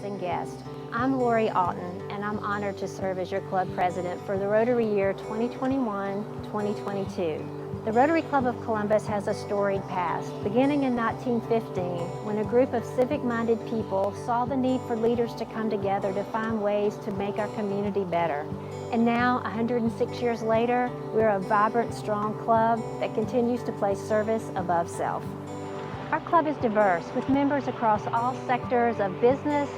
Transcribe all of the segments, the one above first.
and guests. I'm Lori Alton, and I'm honored to serve as your club president for the Rotary year 2021-2022. The Rotary Club of Columbus has a storied past, beginning in 1915, when a group of civic-minded people saw the need for leaders to come together to find ways to make our community better. And now, 106 years later, we're a vibrant, strong club that continues to place service above self. Our club is diverse, with members across all sectors of business,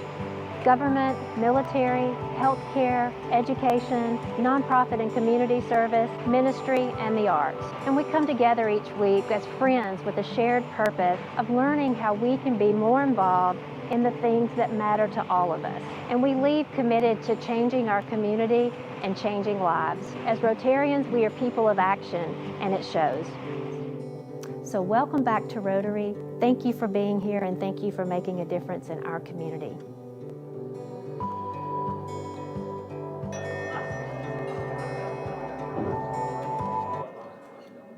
government, military, healthcare, education, nonprofit and community service, ministry, and the arts. And we come together each week as friends with a shared purpose of learning how we can be more involved in the things that matter to all of us. And we leave committed to changing our community and changing lives. As Rotarians, we are people of action, and it shows. So welcome back to Rotary. Thank you for being here, and thank you for making a difference in our community.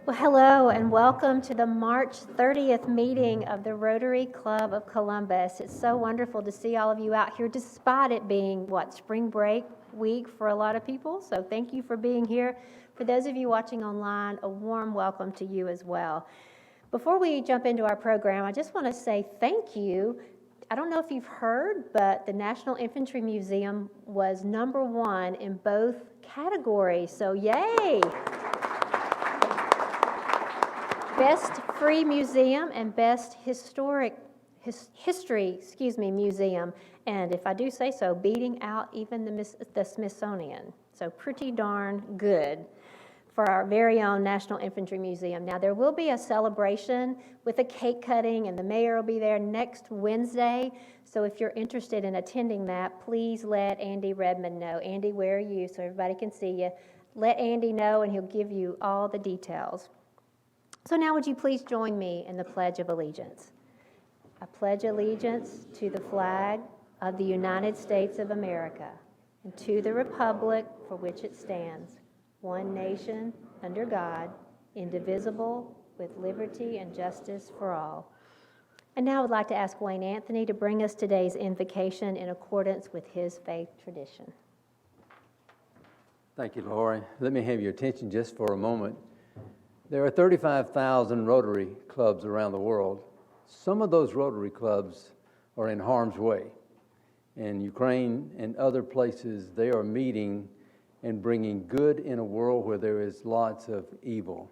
Well, hello and welcome to the March 30th meeting of the Rotary Club of Columbus. It's so wonderful to see all of you out here, despite it being, spring break week for a lot of people. So thank you for being here. For those of you watching online, a warm welcome to you as well. Before we jump into our program, I just want to say thank you. I don't know if you've heard, but the National Infantry Museum was #1 in both categories, so yay! Best Free Museum and Best History Museum. And if I do say so, beating out even the Smithsonian. So pretty darn good for our very own National Infantry Museum. Now there will be a celebration with a cake cutting, and the mayor will be there next Wednesday. So if you're interested in attending that, please let Andy Redmond know. Andy, where are you? So everybody can see you. Let Andy know and he'll give you all the details. So now would you please join me in the Pledge of Allegiance? I pledge allegiance to the flag of the United States of America and to the republic for which it stands, one nation, under God, indivisible, with liberty and justice for all. And now I would like to ask Wayne Anthony to bring us today's invocation in accordance with his faith tradition. Thank you, Lori. Let me have your attention just for a moment. There are 35,000 Rotary clubs around the world. Some of those Rotary clubs are in harm's way. In Ukraine and other places, they are meeting and bringing good in a world where there is lots of evil.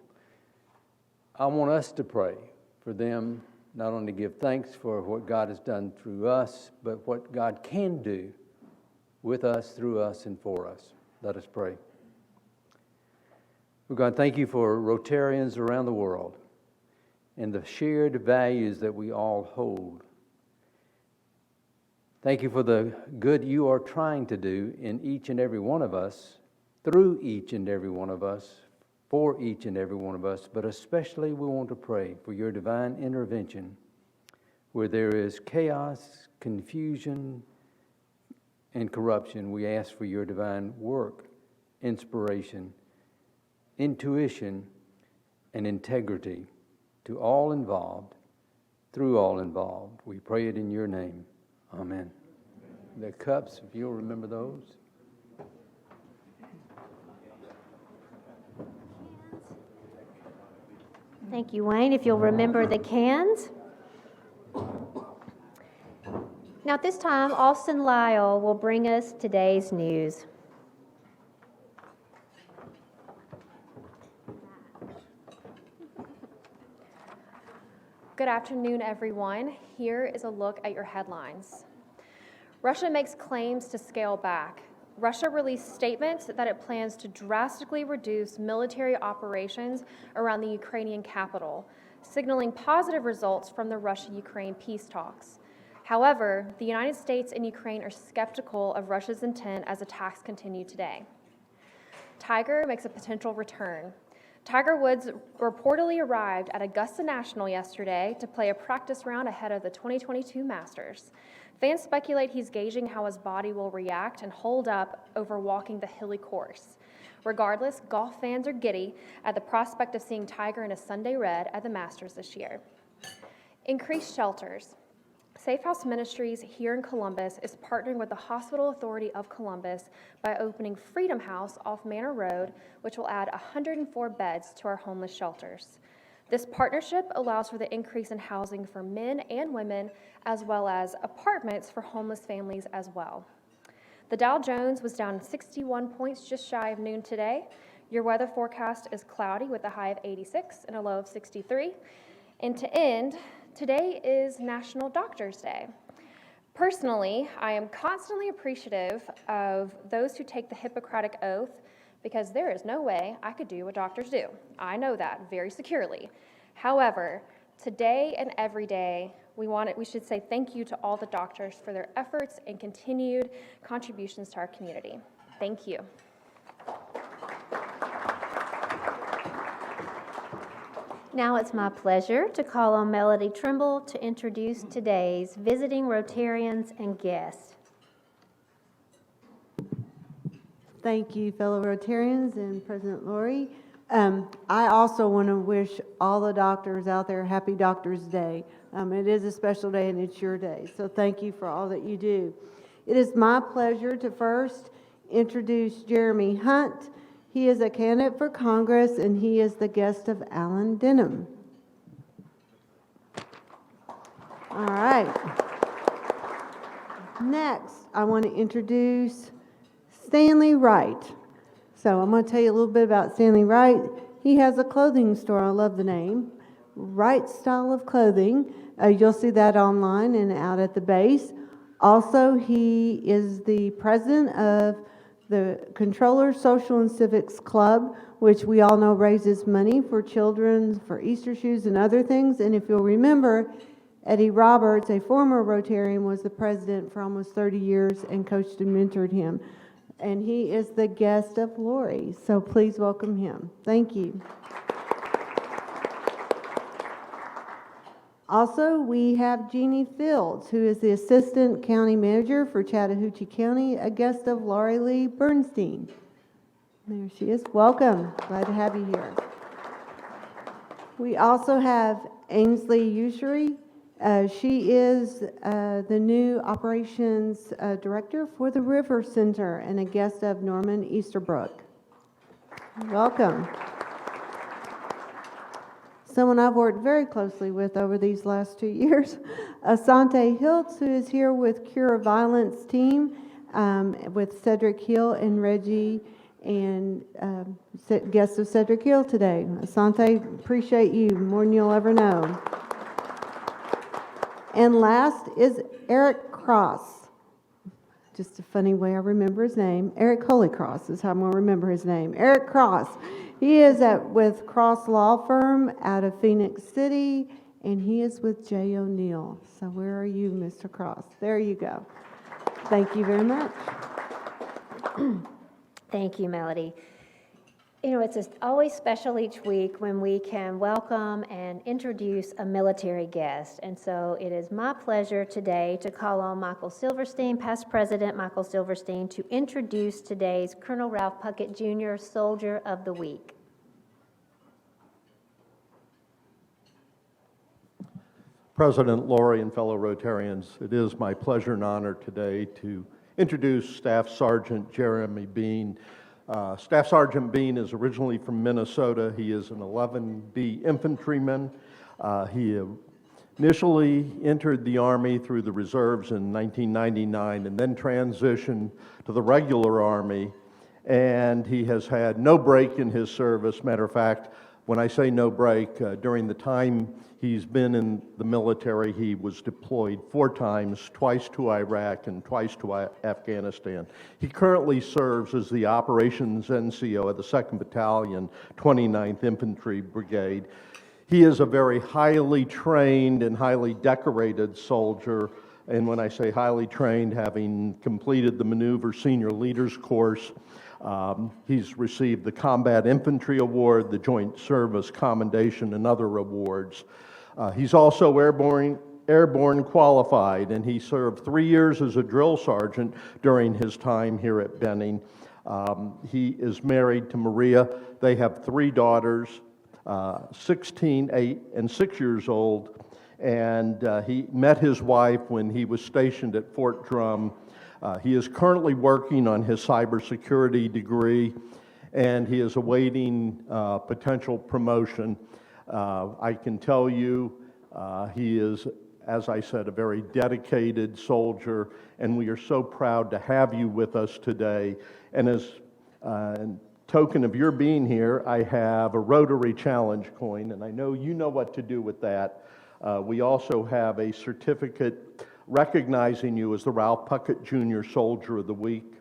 I want us to pray for them, not only give thanks for what God has done through us, but what God can do with us, through us, and for us. Let us pray. God, thank you for Rotarians around the world and the shared values that we all hold. Thank you for the good you are trying to do in each and every one of us, through each and every one of us, for each and every one of us, but especially we want to pray for your divine intervention where there is chaos, confusion, and corruption. We ask for your divine work, inspiration, intuition, and integrity to all involved, through all involved. We pray it in your name. Amen. The cups, if you'll remember those. Thank you, Wayne. If you'll remember the cans. Now at this time, Alston Lyle will bring us today's news. Good afternoon, everyone. Here is a look at your headlines. Russia makes claims to scale back. Russia released statements that it plans to drastically reduce military operations around the Ukrainian capital, signaling positive results from the Russia-Ukraine peace talks. However, the United States and Ukraine are skeptical of Russia's intent as attacks continue today. Tiger makes a potential return. Tiger Woods reportedly arrived at Augusta National yesterday to play a practice round ahead of the 2022 Masters. Fans speculate he's gauging how his body will react and hold up over walking the hilly course. Regardless, golf fans are giddy at the prospect of seeing Tiger in a Sunday red at the Masters this year. Increased shelters. Safe House Ministries here in Columbus is partnering with the Hospital Authority of Columbus by opening Freedom House off Manor Road, which will add 104 beds to our homeless shelters. This partnership allows for the increase in housing for men and women, as well as apartments for homeless families as well. The Dow Jones was down 61 points just shy of noon today. Your weather forecast is cloudy with a high of 86 and a low of 63. And to end, today is National Doctors Day. Personally, I am constantly appreciative of those who take the Hippocratic Oath, because there is no way I could do what doctors do. I know that very securely. However, today and every day, we should say thank you to all the doctors for their efforts and continued contributions to our community. Thank you. Now it's my pleasure to call on Melody Trimble to introduce today's visiting Rotarians and guests. Thank you, fellow Rotarians and President Lori. I also want to wish all the doctors out there Happy Doctors Day. It is a special day and it's your day, so thank you for all that you do. It is my pleasure to first introduce Jeremy Hunt. He is a candidate for Congress and he is the guest of Alan Denham. All right. Next, I want to introduce Stanley Wright. So I'm going to tell you a little bit about Stanley Wright. He has a clothing store. I love the name. Wright Style of Clothing. You'll see that online and out at the base. Also, he is the president of the Controller Social and Civics Club, which we all know raises money for children, for Easter shoes and other things. And if you'll remember, Eddie Roberts, a former Rotarian, was the president for almost 30 years and coached and mentored him. And he is the guest of Lori, so please welcome him. Thank you. Also, we have Jeannie Fields, who is the Assistant County Manager for Chattahoochee County, a guest of Laurie Lee Bernstein. There she is. Welcome. Glad to have you here. We also have Ainsley Ushery. She is the new Operations Director for the River Center and a guest of Norman Easterbrook. Welcome. Someone I've worked very closely with over these last 2 years, Asante Hiltz, who is here with Cure Violence team, with Cedric Hill and Reggie, and guest of Cedric Hill today. Asante, appreciate you more than you'll ever know. And last is Eric Cross. Just a funny way I remember his name. Eric Holycross is how I'm going to remember his name. Eric Cross. He is with Cross Law Firm out of Phoenix City, and he is with Jay O'Neill. So where are you, Mr. Cross? There you go. Thank you very much. Thank you, Melody. You know, it's always special each week when we can welcome and introduce a military guest. And so it is my pleasure today to call on Michael Silverstein, past President Michael Silverstein, to introduce today's Colonel Ralph Puckett, Jr., Soldier of the Week. President Lori and fellow Rotarians, it is my pleasure and honor today to introduce Staff Sergeant Jeremy Bean. Staff Sergeant Bean is originally from Minnesota. He is an 11B infantryman. He initially entered the Army through the reserves in 1999 and then transitioned to the regular Army. And he has had no break in his service. Matter of fact, when I say no break, during the time he's been in the military, he was deployed 4 times, twice to Iraq and twice to Afghanistan. He currently serves as the Operations NCO of the 2nd Battalion, 29th Infantry Brigade. He is a very highly trained and highly decorated soldier, and when I say highly trained, having completed the Maneuver Senior Leaders Course, he's received the Combat Infantry Award, the Joint Service Commendation, and other awards. He's also airborne qualified, and he served 3 years as a drill sergeant during his time here at Benning. He is married to Maria. They have 3 daughters, 16, 8, and 6 years old, and he met his wife when he was stationed at Fort Drum. He is currently working on his cybersecurity degree, and he is awaiting potential promotion. I can tell you he is, as I said, a very dedicated soldier, and we are so proud to have you with us today. And as a token of your being here, I have a Rotary Challenge coin, and I know you know what to do with that. We also have a certificate recognizing you as the Ralph Puckett Jr. Soldier of the Week.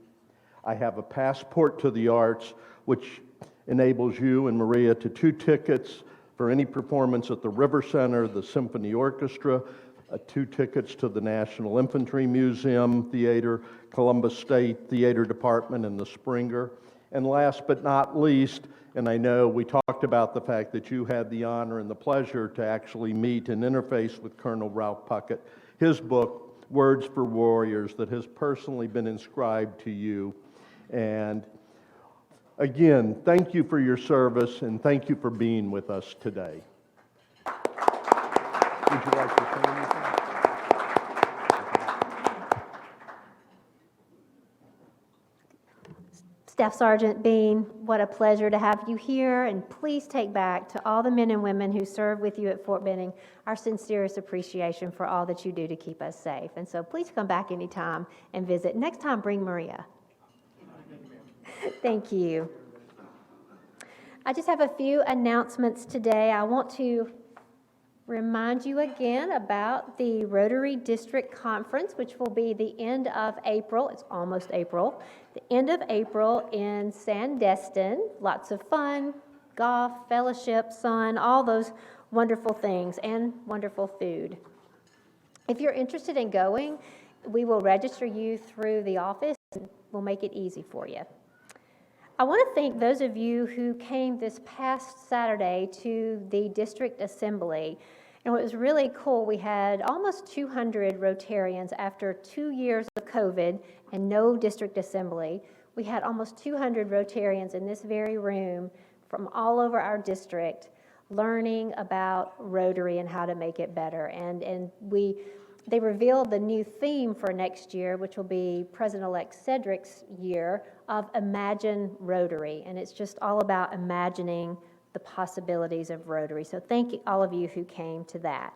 I have a passport to the arts, which enables you and Maria to 2 tickets for any performance at the River Center, the Symphony Orchestra, 2 tickets to the National Infantry Museum Theater, Columbus State Theater Department, and the Springer. And last but not least, and I know we talked about the fact that you had the honor and the pleasure to actually meet and interface with Colonel Ralph Puckett. His book, Words for Warriors, that has personally been inscribed to you. And again, thank you for your service and thank you for being with us today. Would you like to say anything? Staff Sergeant Bean, what a pleasure to have you here, and please take back to all the men and women who serve with you at Fort Benning our sincerest appreciation for all that you do to keep us safe. And so please come back anytime and visit. Next time, bring Maria. Thank you. I just have a few announcements today. I want to remind you again about the Rotary District Conference, which will be the end of April. It's almost April. The end of April in Sandestin. Lots of fun, golf, fellowship, sun, all those wonderful things, and wonderful food. If you're interested in going, we will register you through the office, and we'll make it easy for you. I want to thank those of you who came this past Saturday to the district assembly. And what was really cool, we had almost 200 Rotarians after 2 years of COVID and no district assembly. We had almost 200 Rotarians in this very room from all over our district learning about Rotary and how to make it better. And they revealed the new theme for next year, which will be President-elect Cedric's year of Imagine Rotary. And it's just all about imagining the possibilities of Rotary. So thank you, all of you who came to that.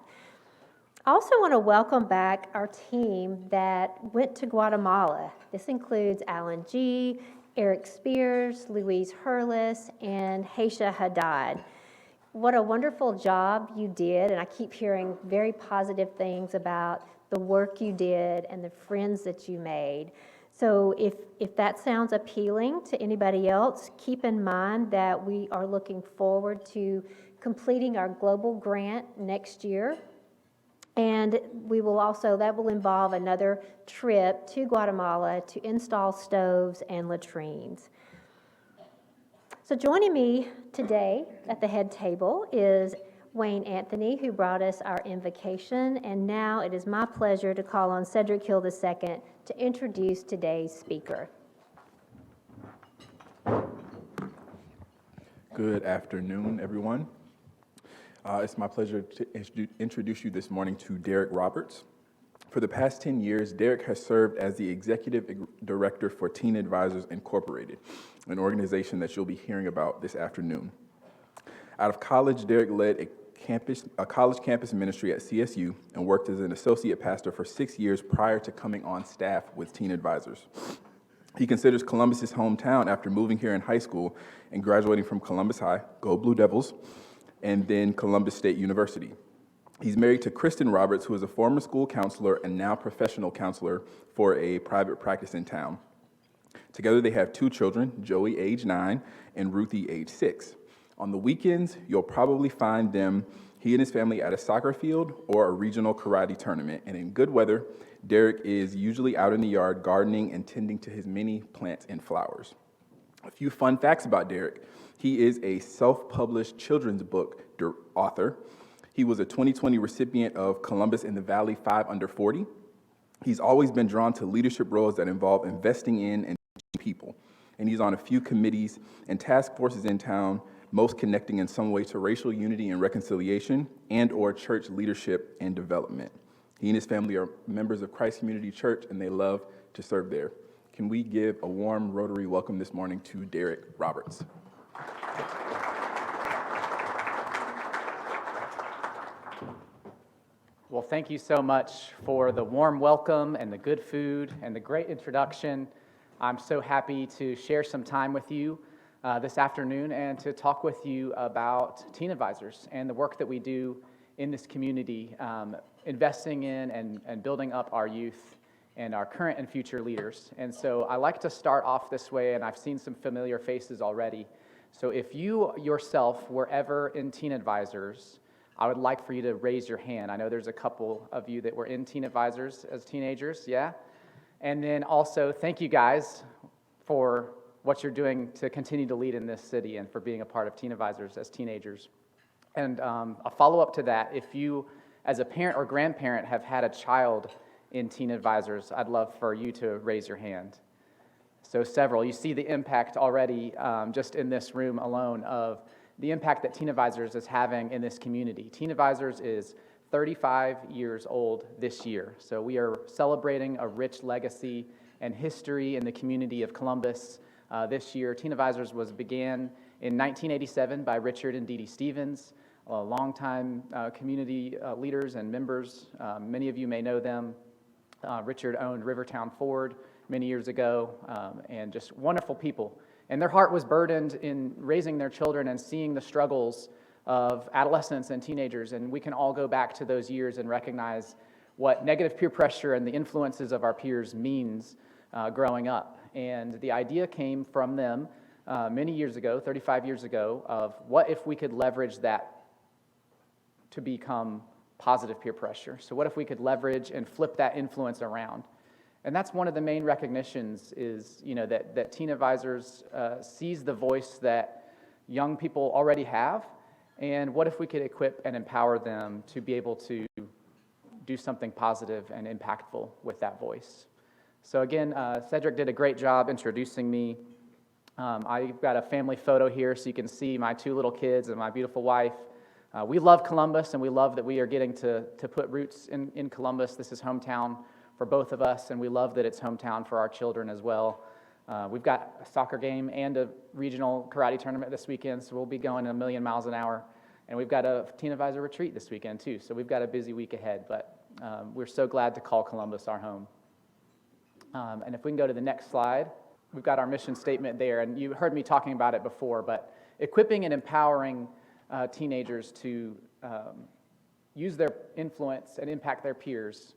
I also want to welcome back our team that went to Guatemala. This includes Alan G., Eric Spears, Louise Hurlis, and Haisha Haddad. What a wonderful job you did, and I keep hearing very positive things about the work you did and the friends that you made. So if that sounds appealing to anybody else, keep in mind that we are looking forward to completing our global grant next year. And we will also, that will involve another trip to Guatemala to install stoves and latrines. So joining me today at the head table is Wayne Anthony, who brought us our invocation, and now it is my pleasure to call on Cedric Hill II to introduce today's speaker. Good afternoon, everyone. It's my pleasure to introduce you this morning to Derik Roberts. For the past 10 years, Derik has served as the Executive Director for Teen Advisors Incorporated, an organization that you'll be hearing about this afternoon. Out of college, Derik led a college campus ministry at CSU and worked as an associate pastor for 6 years prior to coming on staff with Teen Advisors. He considers Columbus his hometown after moving here in high school and graduating from Columbus High, go Blue Devils, and then Columbus State University. He's married to Kristen Roberts, who is a former school counselor and now professional counselor for a private practice in town. Together they have 2 children, Joey, age 9, and Ruthie, age 6. On the weekends, you'll probably find he and his family at a soccer field or a regional karate tournament. And in good weather, Derik is usually out in the yard gardening and tending to his many plants and flowers. A few fun facts about Derik. He is a self-published children's book author. He was a 2020 recipient of Columbus in the Valley 5 Under 40. He's always been drawn to leadership roles that involve investing in and teaching people. And he's on a few committees and task forces in town, most connecting in some way to racial unity and reconciliation and/or church leadership and development. He and his family are members of Christ Community Church, and they love to serve there. Can we give a warm Rotary welcome this morning to Derik Roberts? Well, thank you so much for the warm welcome and the good food and the great introduction. I'm so happy to share some time with you this afternoon and to talk with you about teen advisors and the work that we do in this community, investing in and building up our youth and our current and future leaders. And so I like to start off this way, and I've seen some familiar faces already. So if you yourself were ever in teen advisors, I would like for you to raise your hand. I know there's a couple of you that were in teen advisors as teenagers, yeah? And then also, thank you guys for what you're doing to continue to lead in this city and for being a part of teen advisors as teenagers. And a follow-up to that, if you, as a parent or grandparent, have had a child in teen advisors, I'd love for you to raise your hand. So several. You see the impact already just in this room alone of the impact that teen advisors is having in this community. Teen advisors is 35 years old this year. So we are celebrating a rich legacy and history in the community of Columbus this year. Teen advisors began in 1987 by Richard and Dee Dee Stevens, longtime community leaders and members. Many of you may know them. Richard owned Rivertown Ford many years ago, and just wonderful people. And their heart was burdened in raising their children and seeing the struggles of adolescents and teenagers. And we can all go back to those years and recognize what negative peer pressure and the influences of our peers means growing up. And the idea came from them many years ago, 35 years ago, of what if we could leverage that to become positive peer pressure? So what if we could leverage and flip that influence around? And that's one of the main recognitions is, that teen advisors sees the voice that young people already have, and what if we could equip and empower them to be able to do something positive and impactful with that voice. So again, Cedric did a great job introducing me. I've got a family photo here so you can see my two little kids and my beautiful wife. We love Columbus, and we love that we are getting to put roots in Columbus. This is hometown for both of us, and we love that it's hometown for our children as well. We've got a soccer game and a regional karate tournament this weekend, so we'll be going a million miles an hour. And we've got a teen advisor retreat this weekend too, so we've got a busy week ahead, but we're so glad to call Columbus our home. And if we can go to the next slide, we've got our mission statement there, and you heard me talking about it before, but equipping and empowering teenagers to use their influence and impact their peers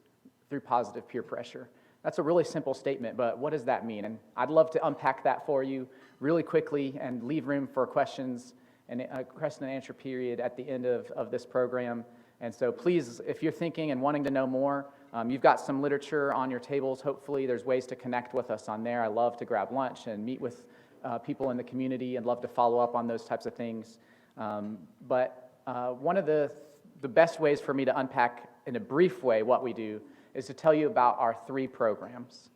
through positive peer pressure. That's a really simple statement, but what does that mean? And I'd love to unpack that for you really quickly and leave room for questions and a question and answer period at the end of this program. And so please, if you're thinking and wanting to know more, you've got some literature on your tables. Hopefully there's ways to connect with us on there. I love to grab lunch and meet with people in the community and love to follow up on those types of things. But one of the best ways for me to unpack in a brief way what we do is to tell you about our 3 programs.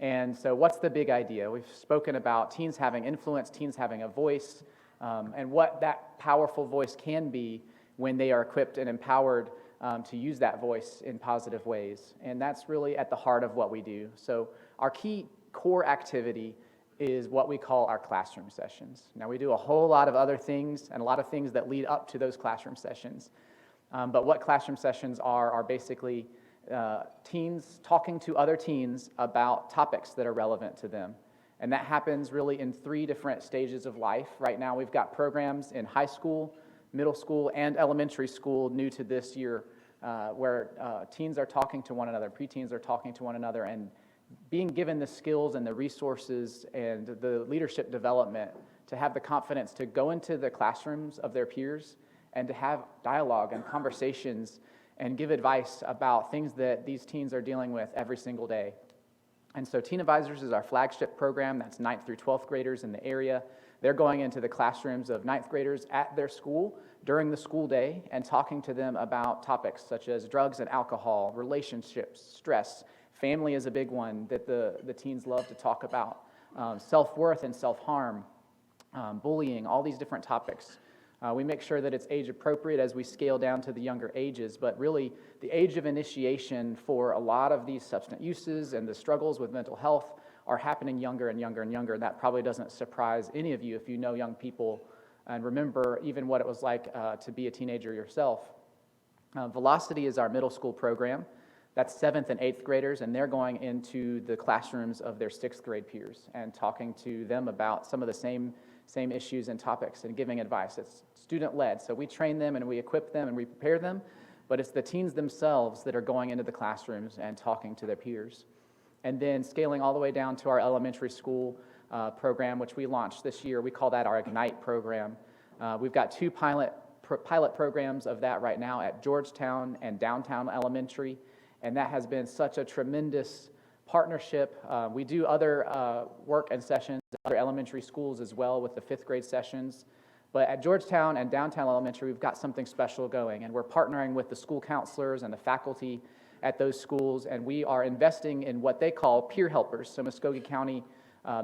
And so what's the big idea? We've spoken about teens having influence, teens having a voice, and what that powerful voice can be when they are equipped and empowered to use that voice in positive ways. And that's really at the heart of what we do. So our key core activity is what we call our classroom sessions. Now, we do a whole lot of other things and a lot of things that lead up to those classroom sessions. But what classroom sessions are basically teens talking to other teens about topics that are relevant to them. And that happens really in 3 different stages of life. Right now, we've got programs in high school, middle school, and elementary school new to this year where teens are talking to one another, preteens are talking to one another, and being given the skills and the resources and the leadership development to have the confidence to go into the classrooms of their peers and to have dialogue and conversations and give advice about things that these teens are dealing with every single day. And so Teen Advisors is our flagship program. That's 9th through 12th graders in the area. They're going into the classrooms of 9th graders at their school during the school day and talking to them about topics such as drugs and alcohol, relationships, stress. Family is a big one that the teens love to talk about. Self-worth and self-harm, bullying, all these different topics. We make sure that it's age appropriate as we scale down to the younger ages, but really the age of initiation for a lot of these substance uses and the struggles with mental health are happening younger and younger and younger. And that probably doesn't surprise any of you if you know young people and remember even what it was like to be a teenager yourself. Velocity is our middle school program. That's 7th and 8th graders, and they're going into the classrooms of their 6th grade peers and talking to them about some of the same issues and topics and giving advice. It's student-led, so we train them and we equip them and we prepare them, but it's the teens themselves that are going into the classrooms and talking to their peers. And then scaling all the way down to our elementary school program, which we launched this year. We call that our Ignite program. We've got 2 pilot programs of that right now at Georgetown and Downtown Elementary, and that has been such a tremendous partnership. We do other work and sessions at other elementary schools as well with the 5th grade sessions. But at Georgetown and Downtown Elementary, we've got something special going, and we're partnering with the school counselors and the faculty at those schools, and we are investing in what they call peer helpers. So Muskogee County,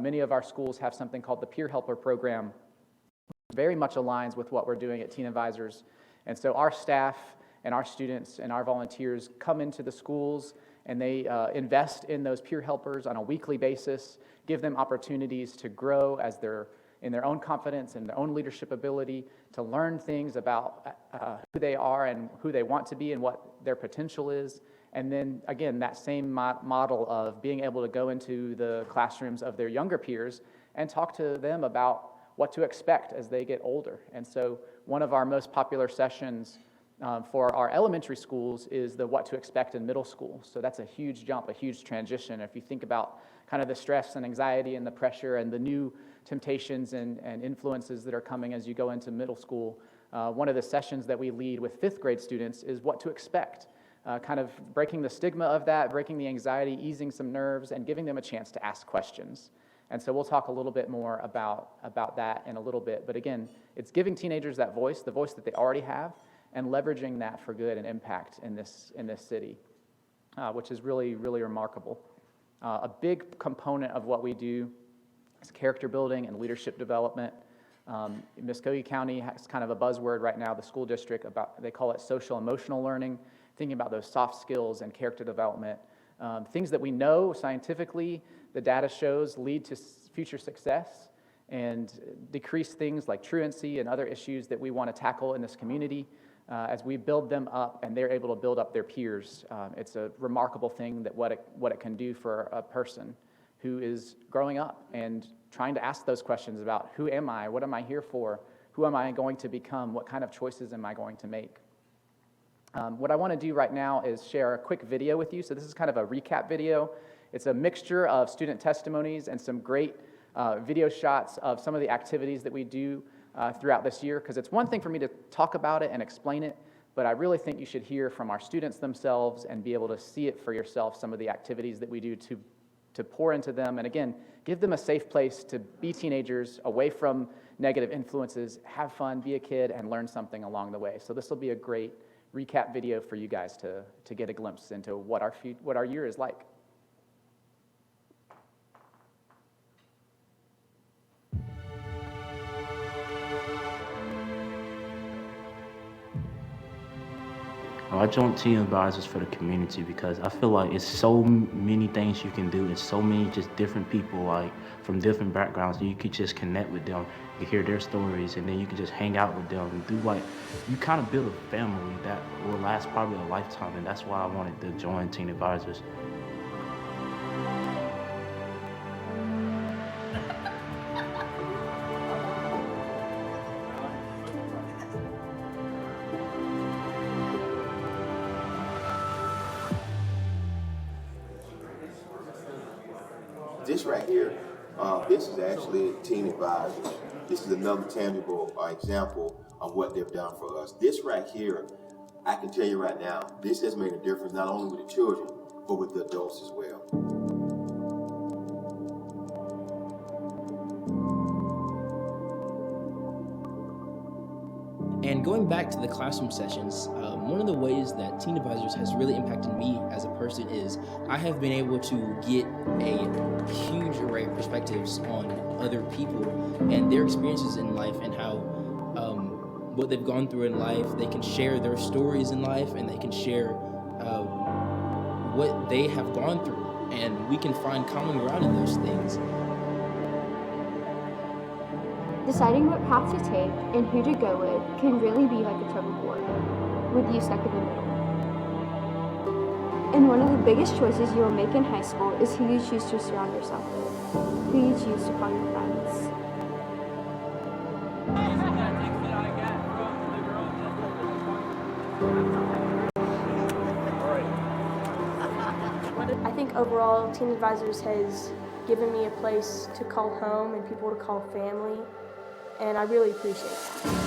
many of our schools have something called the Peer Helper Program, which very much aligns with what we're doing at Teen Advisors. And so our staff and our students and our volunteers come into the schools and they invest in those peer helpers on a weekly basis, give them opportunities to grow as they're in their own confidence and their own leadership ability, to learn things about who they are and who they want to be and what their potential is. And then, again, that same model of being able to go into the classrooms of their younger peers and talk to them about what to expect as they get older. And so one of our most popular sessions for our elementary schools is the what to expect in middle school. So that's a huge jump, a huge transition. If you think about kind of the stress and anxiety and the pressure and the new temptations and influences that are coming as you go into middle school, one of the sessions that we lead with 5th grade students is what to expect, kind of breaking the stigma of that, breaking the anxiety, easing some nerves, and giving them a chance to ask questions. And so we'll talk a little bit more about that in a little bit. But again, it's giving teenagers that voice, the voice that they already have, and leveraging that for good and impact in this city, which is really, really remarkable. A big component of what we do is character building and leadership development. Muskogee County has kind of a buzzword right now, the school district, they call it social emotional learning, thinking about those soft skills and character development. Things that we know scientifically, the data shows lead to future success and decrease things like truancy and other issues that we want to tackle in this community. As we build them up and they're able to build up their peers, it's a remarkable thing that what it can do for a person who is growing up and trying to ask those questions about who am I, what am I here for, who am I going to become, what kind of choices am I going to make. What I want to do right now is share a quick video with you. So this is kind of a recap video. It's a mixture of student testimonies and some great video shots of some of the activities that we do throughout this year, because it's one thing for me to talk about it and explain it, but I really think you should hear from our students themselves and be able to see it for yourself, some of the activities that we do to pour into them, and again, give them a safe place to be teenagers, away from negative influences, have fun, be a kid, and learn something along the way. So this will be a great recap video for you guys to get a glimpse into what our year is like. I joined Teen Advisors for the community because I feel like it's so many things you can do. It's so many just different people, like from different backgrounds. You could just connect with them, you hear their stories, and then you can just hang out with them and do you kind of build a family that will last probably a lifetime, and that's why I wanted to join Teen Advisors. This right here, this is actually Teen Advisors. This is another tangible example of what they've done for us. This right here, I can tell you right now, this has made a difference not only with the children, but with the adults as well. And going back to the classroom sessions, one of the ways that Teen Advisors has really impacted me as a person is I have been able to get a huge array of perspectives on other people and their experiences in life, and how what they've gone through in life. They can share their stories in life, and they can share what they have gone through, and we can find common ground in those things. Deciding what path to take and who to go with can really be like a tug of war, with you stuck in the middle. And one of the biggest choices you will make in high school is who you choose to surround yourself with, who you choose to call your friends. I think overall, Teen Advisors has given me a place to call home and people to call family, and I really appreciate that.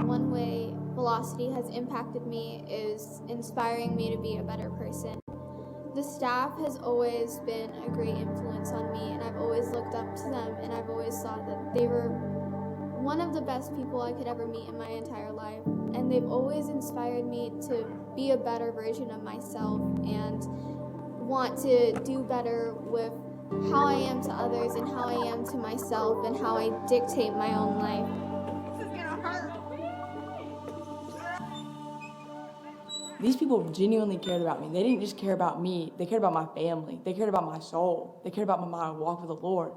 One way Velocity has impacted me is inspiring me to be a better person. The staff has always been a great influence on me, and I've always looked up to them, and I've always thought that they were one of the best people I could ever meet in my entire life. And they've always inspired me to be a better version of myself and want to do better with how I am to others and how I am to myself and how I dictate my own life. These people genuinely cared about me. They didn't just care about me. They cared about my family. They cared about my soul. They cared about my walk with the Lord.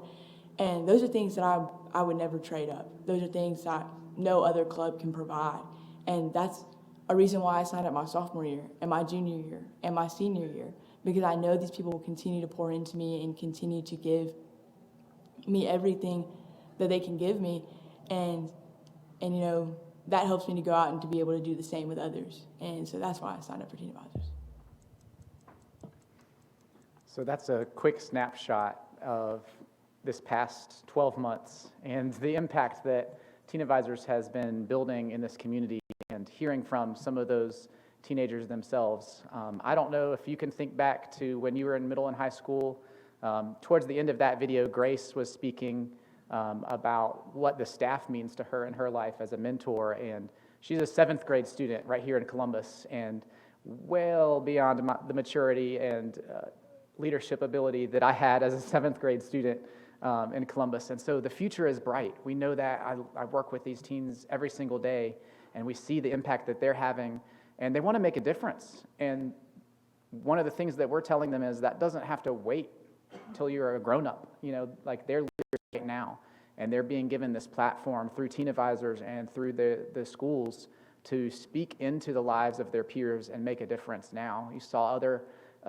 And those are things that I would never trade up. Those are things that no other club can provide. And that's a reason why I signed up my sophomore year and my junior year and my senior year, because I know these people will continue to pour into me and continue to give me everything that they can give me. And you know, that helps me to go out and to be able to do the same with others. And so that's why I signed up for Teen Advisors. So that's a quick snapshot of this past 12 months and the impact that Teen Advisors has been building in this community, and hearing from some of those teenagers themselves. I don't know if you can think back to when you were in middle and high school. Towards the end of that video, Grace was speaking about what the staff means to her in her life as a mentor, and she's a 7th grade student right here in Columbus, and well beyond the maturity and leadership ability that I had as a 7th grade student in Columbus. And so the future is bright. We know that. I work with these teens every single day, and we see the impact that they're having, and they want to make a difference. And one of the things that we're telling them is that doesn't have to wait till you're a grown-up. You know, like they're leaders right now, and they're being given this platform through Teen Advisors and through the schools to speak into the lives of their peers and make a difference now. You saw other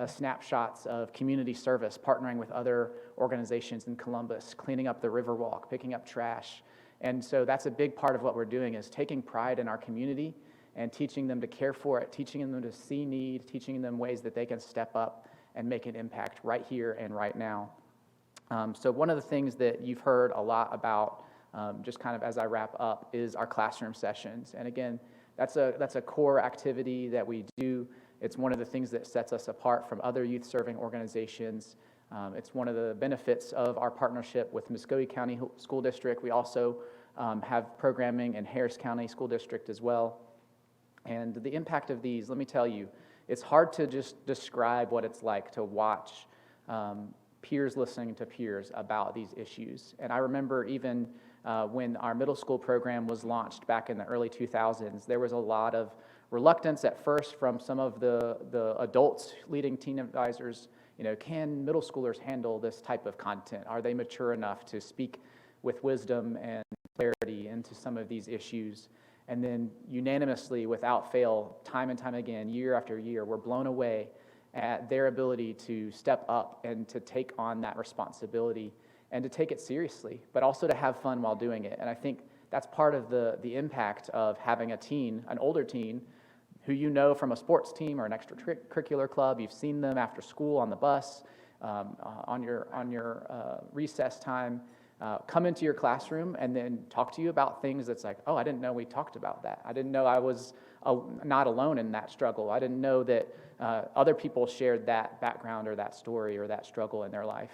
snapshots of community service, partnering with other organizations in Columbus, cleaning up the Riverwalk, picking up trash. And so that's a big part of what we're doing, is taking pride in our community and teaching them to care for it, teaching them to see need, teaching them ways that they can step up and make an impact right here and right now. So one of the things that you've heard a lot about, just kind of as I wrap up, is our classroom sessions. And again, that's a core activity that we do. It's one of the things that sets us apart from other youth-serving organizations. It's one of the benefits of our partnership with Muscogee County School District. We also have programming in Harris County School District as well. And the impact of these, let me tell you, it's hard to just describe what it's like to watch peers listening to peers about these issues. And I remember even when our middle school program was launched back in the early 2000s, there was a lot of reluctance at first from some of the adults leading Teen Advisors can middle schoolers handle this type of content? Are they mature enough to speak with wisdom and clarity into some of these issues? And then unanimously, without fail, time and time again, year after year, we're blown away at their ability to step up and to take on that responsibility and to take it seriously, but also to have fun while doing it. And I think that's part of the impact of having a teen, an older teen, who you know from a sports team or an extracurricular club. You've seen them after school on the bus, on your recess time, come into your classroom and then talk to you about things that's like, oh, I didn't know we talked about that. I didn't know I was not alone in that struggle. I didn't know that other people shared that background or that story or that struggle in their life.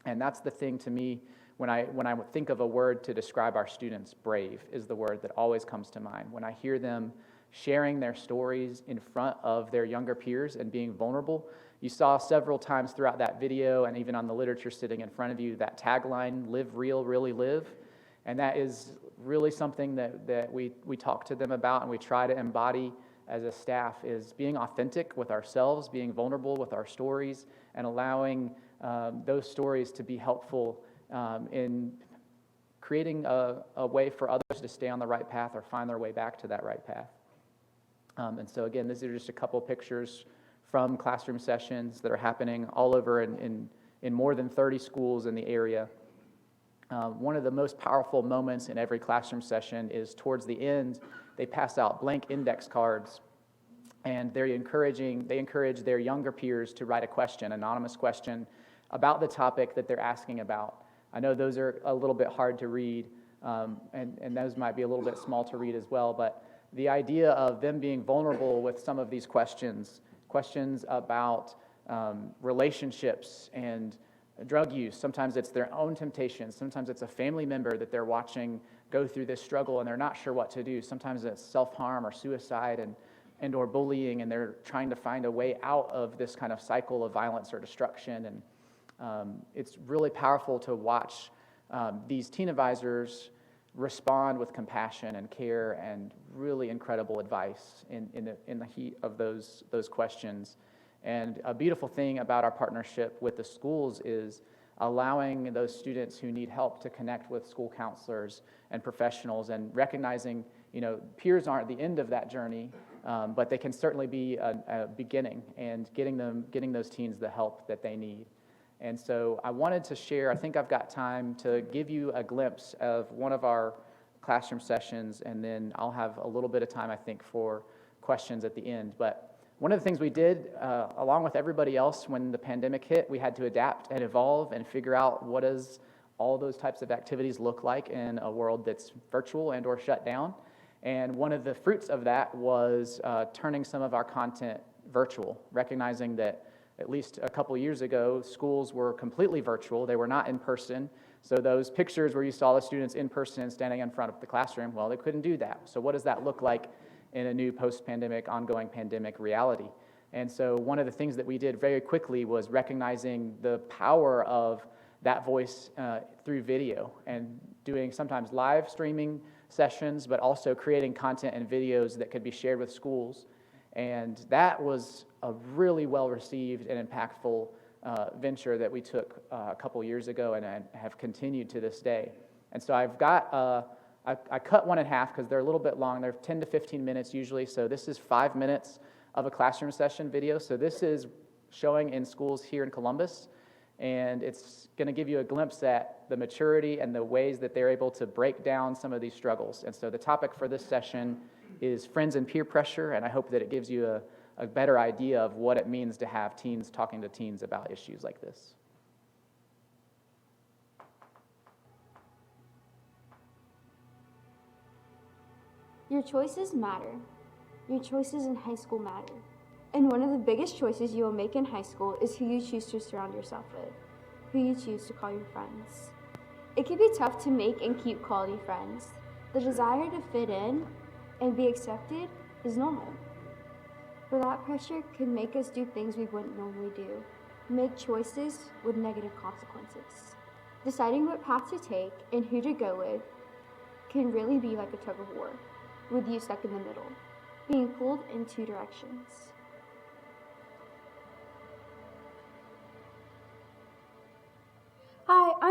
And that's the thing to me, when I think of a word to describe our students, brave is the word that always comes to mind. When I hear them sharing their stories in front of their younger peers and being vulnerable. You saw several times throughout that video and even on the literature sitting in front of you, that tagline, live real, really live. And that is really something that we talk to them about and we try to embody as a staff, is being authentic with ourselves, being vulnerable with our stories, and allowing those stories to be helpful in creating a way for others to stay on the right path or find their way back to that right path. And so again, these are just a couple pictures from classroom sessions that are happening all over in more than 30 schools in the area. One of the most powerful moments in every classroom session is towards the end, they pass out blank index cards, and they encourage their younger peers to write a question, anonymous question, about the topic that they're asking about. I know those are a little bit hard to read, and those might be a little bit small to read as well, but the idea of them being vulnerable with some of these questions about relationships and drug use. Sometimes it's their own temptations. Sometimes it's a family member that they're watching go through this struggle and they're not sure what to do. Sometimes it's self-harm or suicide and or bullying, and they're trying to find a way out of this kind of cycle of violence or destruction. And it's really powerful to watch these teen advisors respond with compassion and care and really incredible advice in the heat of those questions. And a beautiful thing about our partnership with the schools is allowing those students who need help to connect with school counselors and professionals, and recognizing, peers aren't the end of that journey, but they can certainly be a beginning, and getting those teens the help that they need. And so I wanted to share, I think I've got time to give you a glimpse of one of our classroom sessions, and then I'll have a little bit of time, I think, for questions at the end. But one of the things we did, along with everybody else, when the pandemic hit, we had to adapt and evolve and figure out what does all those types of activities look like in a world that's virtual and or shut down. And one of the fruits of that was turning some of our content virtual, recognizing that at least a couple years ago, schools were completely virtual. They were not in person. So those pictures where you saw the students in person standing in front of the classroom, well, they couldn't do that. So what does that look like in a new post-pandemic, ongoing pandemic reality? And so one of the things that we did very quickly was recognizing the power of that voice through video, and doing sometimes live streaming sessions, but also creating content and videos that could be shared with schools. And that was a really well-received and impactful venture that we took a couple years ago and have continued to this day. And so I've got, I cut one in half because they're a little bit long. They're 10 to 15 minutes usually. So this is 5 minutes of a classroom session video. So this is showing in schools here in Columbus. And it's going to give you a glimpse at the maturity and the ways that they're able to break down some of these struggles. And so the topic for this session is friends and peer pressure, and I hope that it gives you a better idea of what it means to have teens talking to teens about issues like this. Your choices matter. Your choices in high school matter. And one of the biggest choices you will make in high school is who you choose to surround yourself with, who you choose to call your friends. It can be tough to make and keep quality friends. The desire to fit in and be accepted is normal. But that pressure can make us do things we wouldn't normally do, make choices with negative consequences. Deciding what path to take and who to go with can really be like a tug of war, with you stuck in the middle, being pulled in two directions.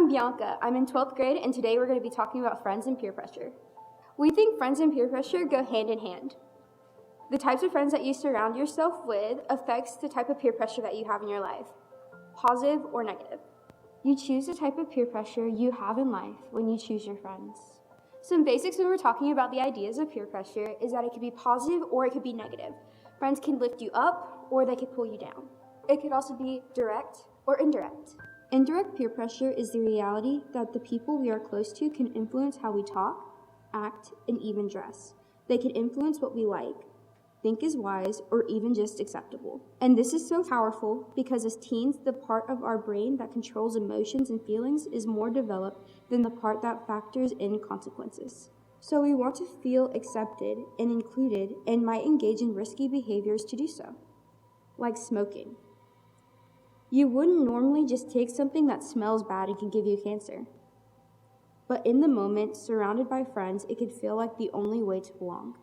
I'm Bianca. I'm in 12th grade, and today we're going to be talking about friends and peer pressure. We think friends and peer pressure go hand in hand. The types of friends that you surround yourself with affects the type of peer pressure that you have in your life, positive or negative. You choose the type of peer pressure you have in life when you choose your friends. Some basics when we're talking about the ideas of peer pressure is that it could be positive or it could be negative. Friends can lift you up or they could pull you down. It could also be direct or indirect. Indirect peer pressure is the reality that the people we are close to can influence how we talk, act, and even dress. They can influence what we like, think is wise, or even just acceptable. And this is so powerful because as teens, the part of our brain that controls emotions and feelings is more developed than the part that factors in consequences. So we want to feel accepted and included and might engage in risky behaviors to do so, like smoking. You wouldn't normally just take something that smells bad and can give you cancer. But in the moment, surrounded by friends, it could feel like the only way to belong.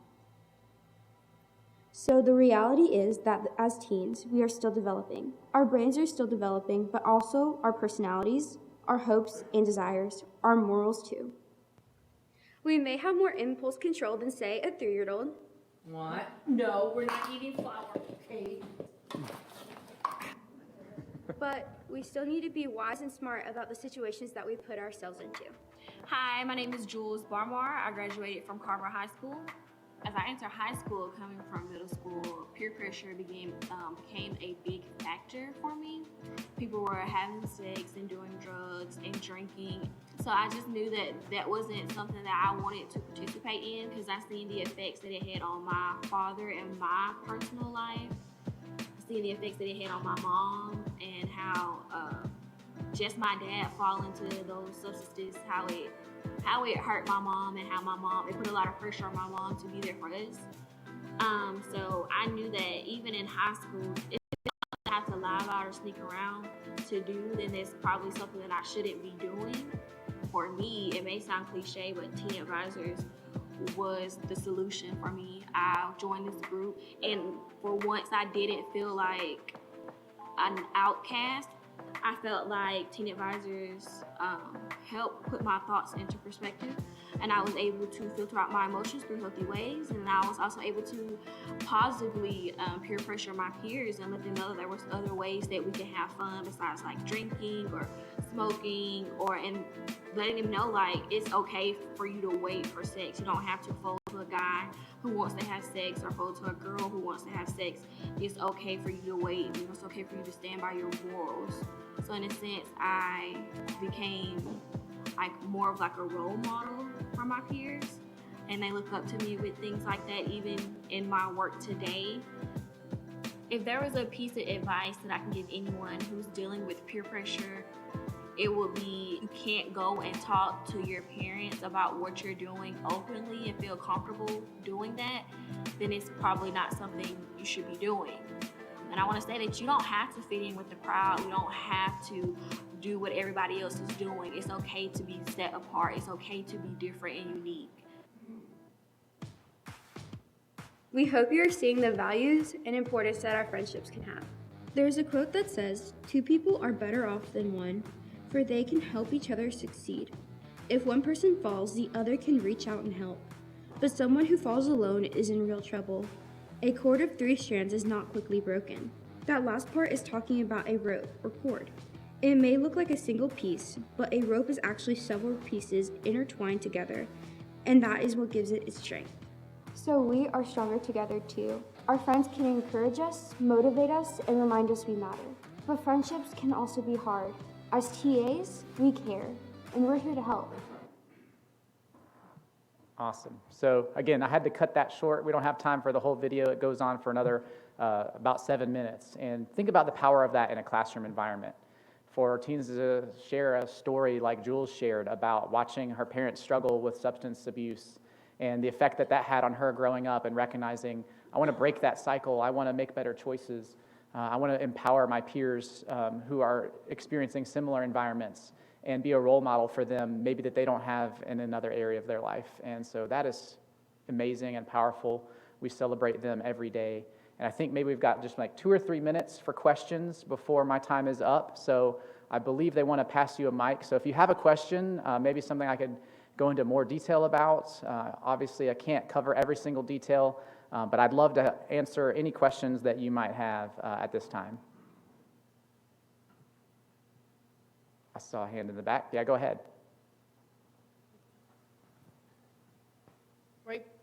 So the reality is that as teens, we are still developing. Our brains are still developing, but also our personalities, our hopes and desires, our morals too. We may have more impulse control than, say, a 3-year-old. What? No, we're not eating flour, okay? But we still need to be wise and smart about the situations that we put ourselves into. Hi, my name is Jules Barmar. I graduated from Carver High School. As I entered high school, coming from middle school, peer pressure became a big factor for me. People were having sex and doing drugs and drinking. So I just knew that that wasn't something that I wanted to participate in because I seen the effects that it had on my father and my personal life. I seen the effects that it had on my mom and how just my dad fall into those substances, how it hurt my mom and how my mom, it put a lot of pressure on my mom to be there for us. So I knew that even in high school, if I have to lie about or sneak around to do, then it's probably something that I shouldn't be doing. For me, it may sound cliche, but Teen Advisors was the solution for me. I joined this group, and for once I didn't feel like an outcast. I felt like Teen Advisors helped put my thoughts into perspective, and I was able to filter out my emotions through healthy ways, and I was also able to positively peer pressure my peers and let them know that there was other ways that we can have fun besides like drinking or smoking, and letting them know like it's okay for you to wait for sex. You don't have to fold to a guy who wants to have sex or fold to a girl who wants to have sex. It's okay for you to wait, and it's okay for you to stand by your morals. So in a sense, I became like more of like a role model for my peers, and they look up to me with things like that even in my work today. If there was a piece of advice that I can give anyone who's dealing with peer pressure, it would be you can't go and talk to your parents about what you're doing openly and feel comfortable doing that, then it's probably not something you should be doing. And I want to say that you don't have to fit in with the crowd. You don't have to do what everybody else is doing. It's okay to be set apart. It's okay to be different and unique. We hope you are seeing the values and importance that our friendships can have. There's a quote that says, "Two people are better off than one, for they can help each other succeed. If one person falls, the other can reach out and help. But someone who falls alone is in real trouble. A cord of 3 strands is not quickly broken." That last part is talking about a rope or cord. It may look like a single piece, but a rope is actually several pieces intertwined together, and that is what gives it its strength. So we are stronger together too. Our friends can encourage us, motivate us, and remind us we matter. But friendships can also be hard. As TAs, we care, and we're here to help. Awesome. So again, I had to cut that short. We don't have time for the whole video. It goes on for another about 7 minutes. And think about the power of that in a classroom environment. For teens to share a story like Jules shared about watching her parents struggle with substance abuse and the effect that that had on her growing up and recognizing, I want to break that cycle. I want to make better choices. I want to empower my peers who are experiencing similar environments and be a role model for them, maybe that they don't have in another area of their life. And so that is amazing and powerful. We celebrate them every day. And I think maybe we've got just like 2 or 3 minutes for questions before my time is up. So I believe they want to pass you a mic. So if you have a question, maybe something I could go into more detail about. Obviously, I can't cover every single detail, but I'd love to answer any questions that you might have at this time. I saw a hand in the back. Yeah, go ahead.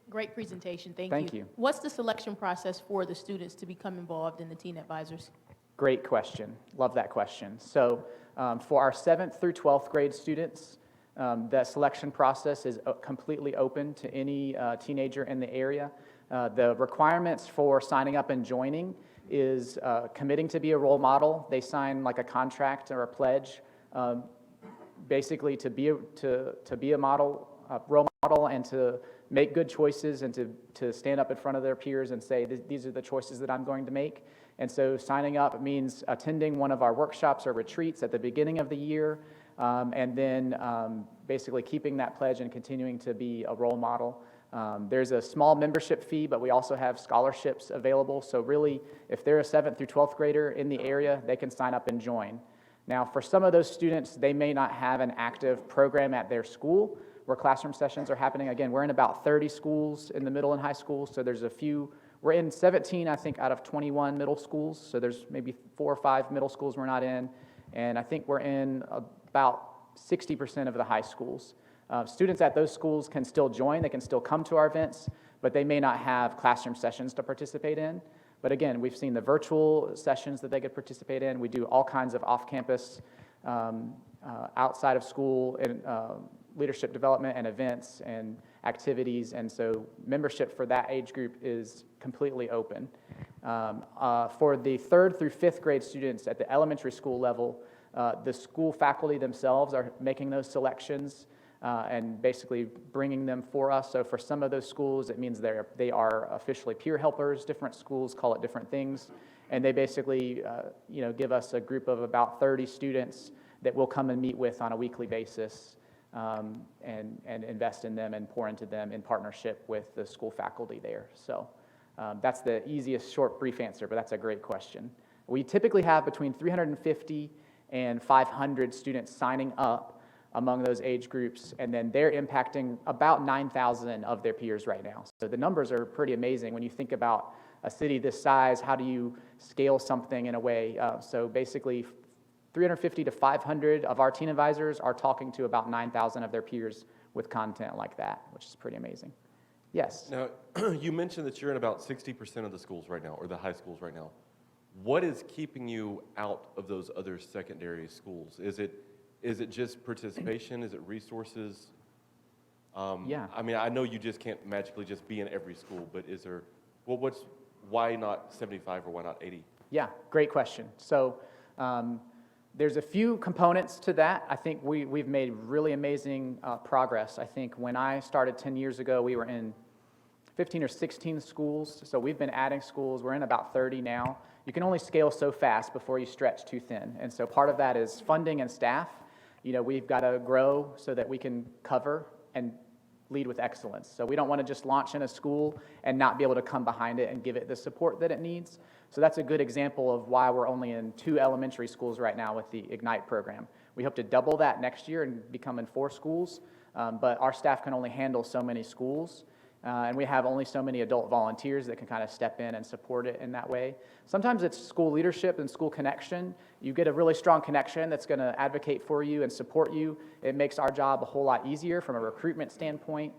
Great presentation. Thank you. What's the selection process for the students to become involved in the Teen Advisors? Great question. Love that question. So for our 7th through 12th grade students, the selection process is completely open to any teenager in the area. The requirements for signing up and joining is committing to be a role model. They sign like a contract or a pledge, basically to be a model, role model, and to make good choices and to stand up in front of their peers and say, these are the choices that I'm going to make. And so signing up means attending one of our workshops or retreats at the beginning of the year, and then basically keeping that pledge and continuing to be a role model. There's a small membership fee, but we also have scholarships available. So really, if they're a 7th through 12th grader in the area, they can sign up and join. Now, for some of those students, they may not have an active program at their school where classroom sessions are happening. Again, we're in about 30 schools in the middle and high school, so there's a few. We're in 17, I think, out of 21 middle schools, so there's maybe 4 or 5 middle schools we're not in, and I think we're in about 60% of the high schools. Students at those schools can still join, they can still come to our events, but they may not have classroom sessions to participate in. But again, we've seen the virtual sessions that they could participate in. We do all kinds of off-campus, outside of school, and leadership development and events and activities, and so membership for that age group is completely open. For the 3rd through 5th grade students at the elementary school level, the school faculty themselves are making those selections and basically bringing them for us. So for some of those schools, it means they are officially peer helpers. Different schools call it different things, and they basically give us a group of about 30 students that we'll come and meet with on a weekly basis. And invest in them and pour into them in partnership with the school faculty there. So that's the easiest, short, brief answer, but that's a great question. We typically have between 350 and 500 students signing up among those age groups, and then they're impacting about 9,000 of their peers right now. So the numbers are pretty amazing when you think about a city this size. How do you scale something in a way? So basically, 350 to 500 of our teen advisors are talking to about 9,000 of their peers with content like that, which is pretty amazing. Yes? Now, you mentioned that you're in about 60% of the schools right now, or the high schools right now. What is keeping you out of those other secondary schools? Is it just participation? Is it resources? Yeah. I mean, I know you just can't magically just be in every school, but is there, why not 75 or why not 80? Yeah, great question. So, there's a few components to that. I think we've made really amazing progress. I think when I started 10 years ago, we were in 15 or 16 schools. So we've been adding schools. We're in about 30 now. You can only scale so fast before you stretch too thin. And so part of that is funding and staff. We've got to grow so that we can cover and lead with excellence. So we don't want to just launch in a school and not be able to come behind it and give it the support that it needs. So that's a good example of why we're only in 2 elementary schools right now with the Ignite program. We hope to double that next year and become in 4 schools, but our staff can only handle so many schools, and we have only so many adult volunteers that can kind of step in and support it in that way. Sometimes it's school leadership and school connection. You get a really strong connection that's going to advocate for you and support you. It makes our job a whole lot easier from a recruitment standpoint.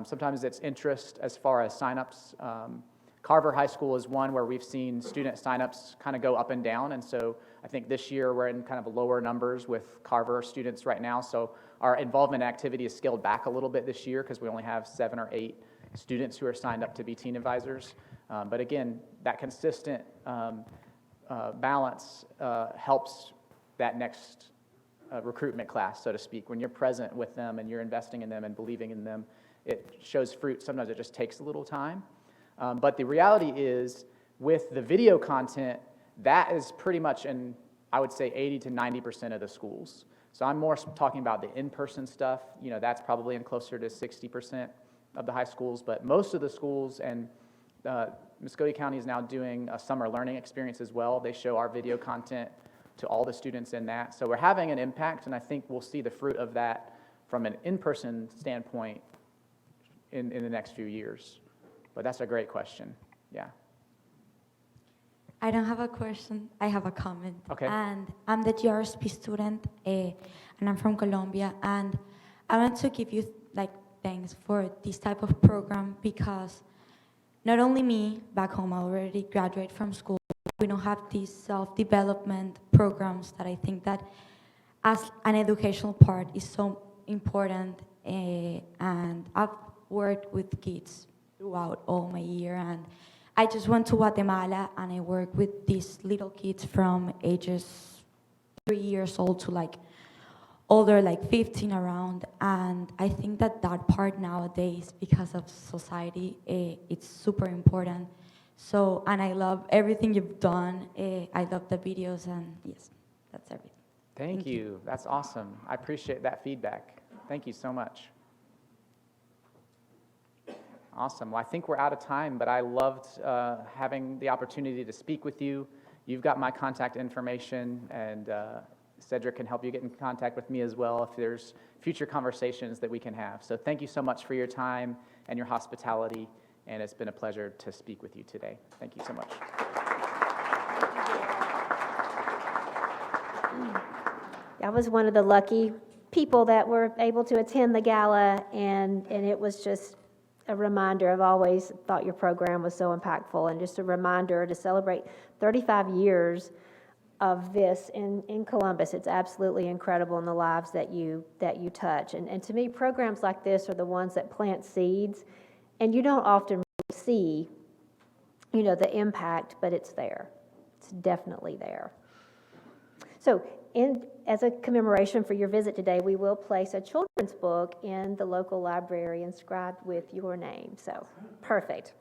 Sometimes it's interest as far as signups. Carver High School is one where we've seen student signups kind of go up and down, and so I think this year we're in kind of lower numbers with Carver students right now, so our involvement activity is scaled back a little bit this year because we only have 7 or 8 students who are signed up to be teen advisors. But again, that consistent balance helps that next recruitment class, so to speak. When you're present with them and you're investing in them and believing in them, it shows fruit. Sometimes it just takes a little time. But the reality is, with the video content, that is pretty much in, I would say, 80 to 90% of the schools. So I'm more talking about the in-person stuff. That's probably in closer to 60% of the high schools. But most of the schools, and Muscogee County is now doing a summer learning experience as well. They show our video content to all the students in that. So we're having an impact, and I think we'll see the fruit of that from an in-person standpoint in the next few years. But that's a great question, yeah. I don't have a question, I have a comment. Okay. And I'm the GRSP student, and I'm from Colombia, and I want to give you thanks for this type of program, because not only me, back home, I already graduated from school, we don't have these self-development programs that I think that as an educational part is so important, and I've worked with kids throughout all my year, and I just went to Guatemala and I work with these little kids from ages 3 years old to older, 15 around, and I think that part nowadays, because of society, it's super important. So, and I love everything you've done. I love the videos, and yes, that's everything. Thank you. That's awesome. I appreciate that feedback. Thank you so much. Awesome. Well, I think we're out of time, but I loved having the opportunity to speak with you. You've got my contact information, and Cedric can help you get in contact with me as well if there's future conversations that we can have. So thank you so much for your time and your hospitality, and it's been a pleasure to speak with you today. Thank you so much. I was one of the lucky people that were able to attend the gala, and it was just a reminder. I've always thought your program was so impactful, and just a reminder to celebrate 35 years of this in Columbus. It's absolutely incredible in the lives that you touch. And to me, programs like this are the ones that plant seeds, and you don't often see, the impact, but it's there. It's definitely there. So as a commemoration for your visit today, we will place a children's book in the local library inscribed with your name. So, perfect.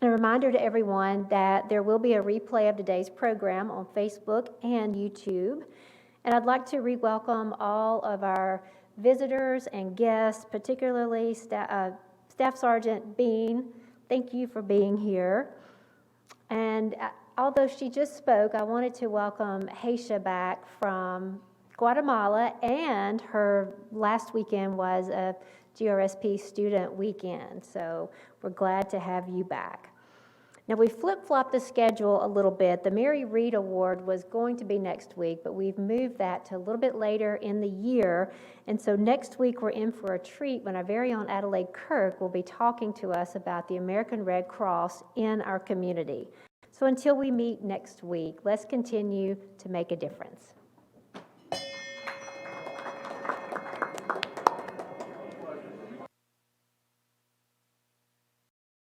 A reminder to everyone that there will be a replay of today's program on Facebook and YouTube. And I'd like to re-welcome all of our visitors and guests, particularly Staff Sergeant Bean. Thank you for being here. And although she just spoke, I wanted to welcome Haisha back from Guatemala, and her last weekend was a GRSP student weekend, so we're glad to have you back. Now, we flip-flopped the schedule a little bit. The Mary Reed Award was going to be next week, but we've moved that to a little bit later in the year, and so next week we're in for a treat when our very own Adelaide Kirk will be talking to us about the American Red Cross in our community. So until we meet next week, let's continue to make a difference.